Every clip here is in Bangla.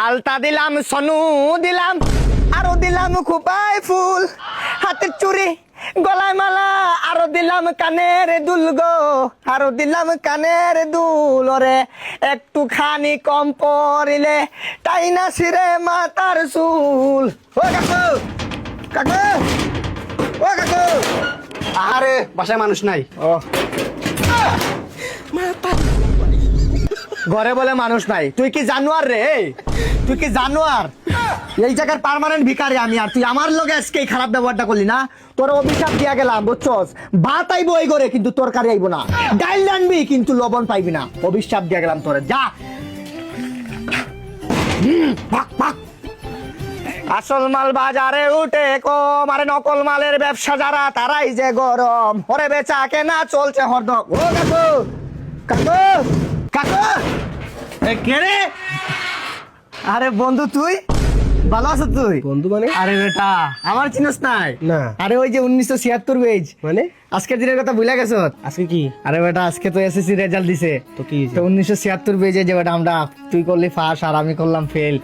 আলতা দিলাম, সনু দিলাম, আরো দিলাম খোপায় ফুল, হাতের চুড়ি, গলায় মালা, আরো দিলাম কানের দুল গো, আরো দিলাম কানের দুল। ওরে একটুখানি কম পড়িলে তাই না সিরে মাতার চুল। ও কাকু, কাকু, ও কাকু। আরে বাসায় মানুষ নাই। ও ঘরে বলে মানুষ নাই, তুই কি জানোয়ার রে? তুই কি জানোয়ার? এই জায়গার পার্মানেন্ট ভিখারি আমি, আর তুই আমার লগে আজকে এই খারাপ ব্যবহারটা করলি না। তোর অভিশাপ দিয়া গেলাম, বুঝছস? ভাত আইবো এই করে, কিন্তু তরকারি আইবো না। ডাইল আনবি কিন্তু লবণ পাইবি না। অভিশাপ দিয়া গেলাম তোরে, যা। পাক পাক। আসল মাল বাজারে উঠে কম, আরে নকল মালের ব্যবসা যারা তারাই যে গরম। ওরে বেচা কেনা চলছে হরদম। ও কাকু, কাকু, কাকু। কে রে? আরে বন্ধু, তুই ভালো আছো? তুই বন্ধু মানে? আরে বেটা, আমার চিনস নাই? না। আরে ওই যে 1976 বেজ, মানে আজকের দিনের কথা ভুলে গেছ? আজকে কি? আরে বেটা, আজকে তো এসএসসি রেজাল্ট দিছে। তো কি হয়েছে? তো 1976 বেজে যে বেটা আমরা, তুই করলি পাস আর আমি করলাম ফেল।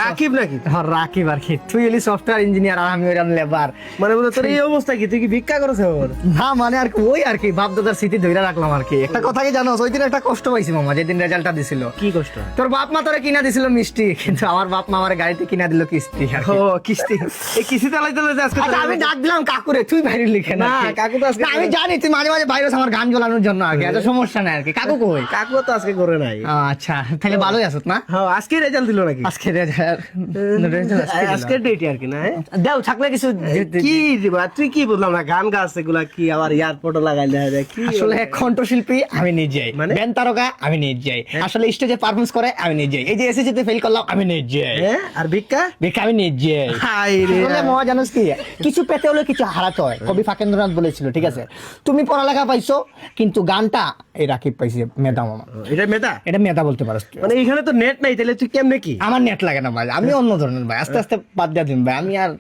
রাকিব নাকি? হ্যাঁ রাকিব আর কি। তুই হলি সফটওয়্যার ইঞ্জিনিয়ার আর আমি হইলাম লেবার। মানে বলে তোর এই অবস্থা কি? তুই কি ভিক্ষা করেছে ওর? না মানে আর কি, ওই আর কি বাপ দাদার স্মৃতি ধরে রাখলাম আর কি। একটা কথা কি জানো, ওই দিন একটা কষ্ট পাইছি মামা, যেদিন রেজাল্টটা দিছিল। কি কষ্ট? তোর বাপ মা তোরে কিনা দিছিল মিষ্টি, কিন্তু আমার বাপ মা আমার গাড়িতে কিনা দিল কিস্তি আর কি। ও কিস্তি। এই কিস্তি চালাইতে হলে আজকে আচ্ছা, আমি ডাক দিলাম কাকুরে, তুই বাইরে লিখে না। না, কাকু তো আজকে- না, আমি জানি তুই মাঝে মাঝে বাইরে আমার গান জ্বালানোর জন্য আর কি, এত সমস্যা নাই আর কি। কাকু কই? কাকু তো আজকে করে নাই। আচ্ছা, তাহলে ভালোই আছো না? হ্যাঁ, আজকে রেজাল্ট দিল নাকি? আজকে রেজাল্ট আজকে ডেট আর কি না? দেও থাকলে কিছু কি দিবা? তুই কি বললাম না, গান গাছ এগুলা কি আবার এয়ারপোর্টে লাগাইলে হয় কি? আসলে কণ্ঠশিল্পী আমি নিজেই, মানে? ব্যান্ড তারকা আমি নিজেই, আসলে স্টেজে পারফরমেন্স করে আমি নিজেই, এই যে এসএসসি তে ফেল করলাম আমি নিজেই, হ্যাঁ, আর ভিক্ষা? দেখে আমি নিজেই। হাই রে। আসলে মজা জানোস কি, কিছু পেতে হলে কিছু হারাতে হয়। কবি ফাঁকেন্দ্রনাথ বলেছিল, ঠিক আছে? তুমি পড়ালেখা পাইছো, কিন্তু গানটা এই রাকিব পাইছে মেধা মামা। এটা মেধা? এটা মেধা বলতে পারো তুই। মানে এখানে তো নেট নাই, তাহলে তুই কেমনে কি? আমার নেট লাগে না ভাই, আমি অন্য ধরনের ভাই, আস্তে আস্তে বাদ দিয়ে দিন ভাই। আমি আর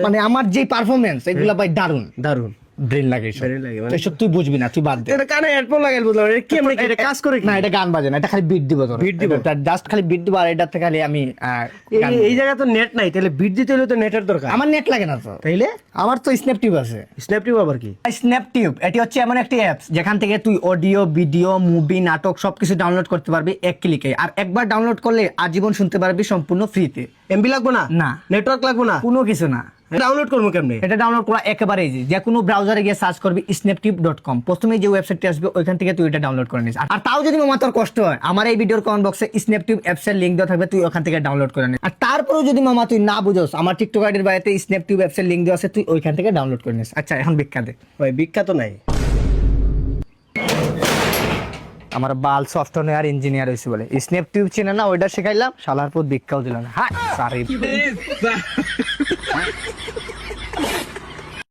মানে আমার যে পারফরমেন্স এগুলা ভাই দারুন দারুন। ব্রেন লাগে এসব। Brain লাগে মানে? এসব তুই বুঝবি না, তুই বাদ দে। এটা কানে হেডফোন লাগাইল বললাম, এটা কেমনে কি? এটা কাজ করে কি? না, এটা গান বাজে না, এটা খালি বিট দিব তোর। Beat দিব? জাস্ট খালি বিট দিব, আর এটাতে খালি আমি গান এই জায়গায় তো নেট নাই, তাহলে বিট দিতে হলে তো নেটের দরকার। আমার নেট লাগে না তো। তাইলে আমার তো স্ন্যাপটিউব আছে। স্ন্যাপটিউব আবার কি? স্ন্যাপটিউব এটি হচ্ছে এমন একটি অ্যাপস যেখান থেকে তুই অডিও, ভিডিও, মুভি, নাটক সবকিছু ডাউনলোড করতে পারবি এক ক্লিকে। আর একবার ডাউনলোড করলে আজীবন শুনতে পারবি সম্পূর্ণ ফ্রিতে। এমবি লাগবে না? না। নেটওয়ার্ক লাগবে না? কোনো কিছু না। ডাউনলোড করবো কেমনে? এটা ডাউনলোড করা একেবারে ইজি। যে কোনো ব্রাউজারে গিয়ে সার্চ করবি snaptube.com, প্রথমে যে ওয়েবসাইটটি আসবে ওইখান থেকে তুই এটা ডাউনলোড করে নিস। আর তাও যদি মামা তোর কষ্ট হয়, আমার এই ভিডিওর কমেন্ট বক্সে স্ন্যাপটিউব অ্যাপসের লিংক দেওয়া থাকবে, তুই ওখান থেকে ডাউনলোড করে নিস। আর তারপরেও যদি মামা তুই না বুঝোস, আমার টিকটক আইডির বাইরে স্ন্যাপটিউব অ্যাপসের লিংক দেওয়া আছে, তুই ওইখান থেকে ডাউনলোড করে নিস। আচ্ছা, এখন ভিক্ষা দে। ভাই ভিক্ষা তো নাই। আমার বাল সফটওয়্যার ইঞ্জিনিয়ার হয়েছে বলে স্ন্যাপটিউব চেনে না, ওইটা শেখাইলাম, শালার পর ভিক্ষাও দিল না। হ্যাঁ, সরি।